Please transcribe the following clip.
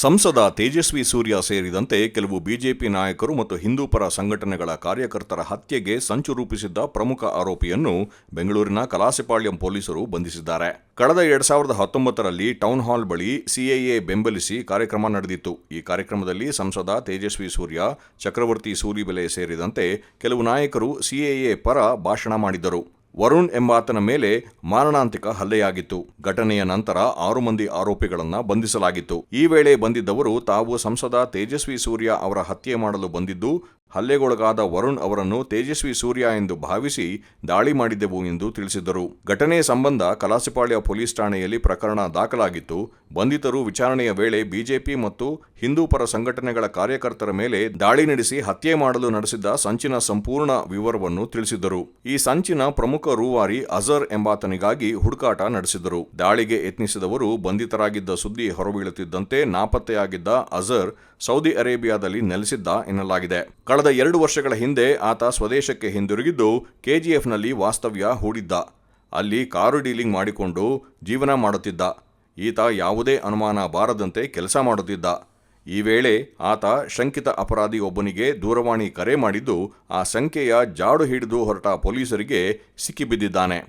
ಸಂಸದ ತೇಜಸ್ವಿ ಸೂರ್ಯ ಸೇರಿದಂತೆ ಕೆಲವು ಬಿಜೆಪಿ ನಾಯಕರು ಮತ್ತು ಹಿಂದೂಪರ ಸಂಘಟನೆಗಳ ಕಾರ್ಯಕರ್ತರ ಹತ್ಯೆಗೆ ಸಂಚು ರೂಪಿಸಿದ್ದ ಪ್ರಮುಖ ಆರೋಪಿಯನ್ನು ಬೆಂಗಳೂರಿನ ಕಲಾಸಿಪಾಳ್ಯಂ ಪೊಲೀಸರು ಬಂಧಿಸಿದ್ದಾರೆ. ಕಳೆದ 2019ರಲ್ಲಿ ಟೌನ್ ಹಾಲ್ ಬಳಿ ಸಿಎಎ ಬೆಂಬಲಿಸಿ ಕಾರ್ಯಕ್ರಮ ನಡೆದಿತ್ತು. ಈ ಕಾರ್ಯಕ್ರಮದಲ್ಲಿ ಸಂಸದ ತೇಜಸ್ವಿ ಸೂರ್ಯ, ಚಕ್ರವರ್ತಿ ಸೂಲಿಬೆಲೆ ಸೇರಿದಂತೆ ಕೆಲವು ನಾಯಕರು ಸಿಎಎ ಪರ ಭಾಷಣ ಮಾಡಿದ್ದರು. ವರುಣ್ ಎಂಬಾತನ ಮೇಲೆ ಮಾರಣಾಂತಿಕ ಹಲ್ಲೆಯಾಗಿತ್ತು. ಘಟನೆಯ ನಂತರ 6 ಮಂದಿ ಆರೋಪಿಗಳನ್ನು ಬಂಧಿಸಲಾಗಿತ್ತು. ಈ ವೇಳೆ ಬಂದಿದ್ದವರು ತಾವು ಸಂಸದ ತೇಜಸ್ವಿ ಸೂರ್ಯ ಅವರ ಹತ್ಯೆ ಮಾಡಲು ಬಂದಿದ್ದು, ಹಲ್ಲೆಗೊಳಗಾದ ವರುಣ್ ಅವರನ್ನು ತೇಜಸ್ವಿ ಸೂರ್ಯ ಎಂದು ಭಾವಿಸಿ ದಾಳಿ ಮಾಡಿದ್ದೆವು ಎಂದು ತಿಳಿಸಿದ್ದರು. ಘಟನೆ ಸಂಬಂಧ ಕಲಾಸಿಪಾಳ್ಯ ಪೊಲೀಸ್ ಠಾಣೆಯಲ್ಲಿ ಪ್ರಕರಣ ದಾಖಲಾಗಿತ್ತು. ಬಂಧಿತರು ವಿಚಾರಣೆಯ ವೇಳೆ ಬಿಜೆಪಿ ಮತ್ತು ಹಿಂದೂಪರ ಸಂಘಟನೆಗಳ ಕಾರ್ಯಕರ್ತರ ಮೇಲೆ ದಾಳಿ ನಡೆಸಿ ಹತ್ಯೆ ಮಾಡಲು ನಡೆಸಿದ್ದ ಸಂಚಿನ ಸಂಪೂರ್ಣ ವಿವರವನ್ನು ತಿಳಿಸಿದ್ದರು. ಈ ಸಂಚಿನ ಪ್ರಮುಖ ರೂವಾರಿ ಅಜರ್ ಎಂಬಾತನಿಗಾಗಿ ಹುಡುಕಾಟ ನಡೆಸಿದರು. ದಾಳಿಗೆ ಯತ್ನಿಸಿದವರು ಬಂಧಿತರಾಗಿದ್ದ ಸುದ್ದಿ ಹೊರಬೀಳುತ್ತಿದ್ದಂತೆ ನಾಪತ್ತೆಯಾಗಿದ್ದ ಅಜರ್ ಸೌದಿ ಅರೇಬಿಯಾದಲ್ಲಿ ನೆಲೆಸಿದ್ದ ಎನ್ನಲಾಗಿದೆ. ಕಳೆದ 2 ವರ್ಷಗಳ ಹಿಂದೆ ಆತ ಸ್ವದೇಶಕ್ಕೆ ಹಿಂದಿರುಗಿದ್ದು ಕೆಜಿಎಫ್ನಲ್ಲಿ ವಾಸ್ತವ್ಯ ಹೂಡಿದ್ದ. ಅಲ್ಲಿ ಕಾರು ಡೀಲಿಂಗ್ ಮಾಡಿಕೊಂಡು ಜೀವನ ಮಾಡುತ್ತಿದ್ದ. ಈತ ಯಾವುದೇ ಅನುಮಾನ ಬಾರದಂತೆ ಕೆಲಸ ಮಾಡುತ್ತಿದ್ದ. ಈ ವೇಳೆ ಆತ ಶಂಕಿತ ಅಪರಾಧಿ ಒಬ್ಬನಿಗೆ ದೂರವಾಣಿ ಕರೆ ಮಾಡಿದ್ದು, ಆ ಸಂಖ್ಯೆಯ ಜಾಡು ಹಿಡಿದು ಹೊರಟ ಪೊಲೀಸರಿಗೆ ಸಿಕ್ಕಿಬಿದ್ದಿದ್ದಾನೆ.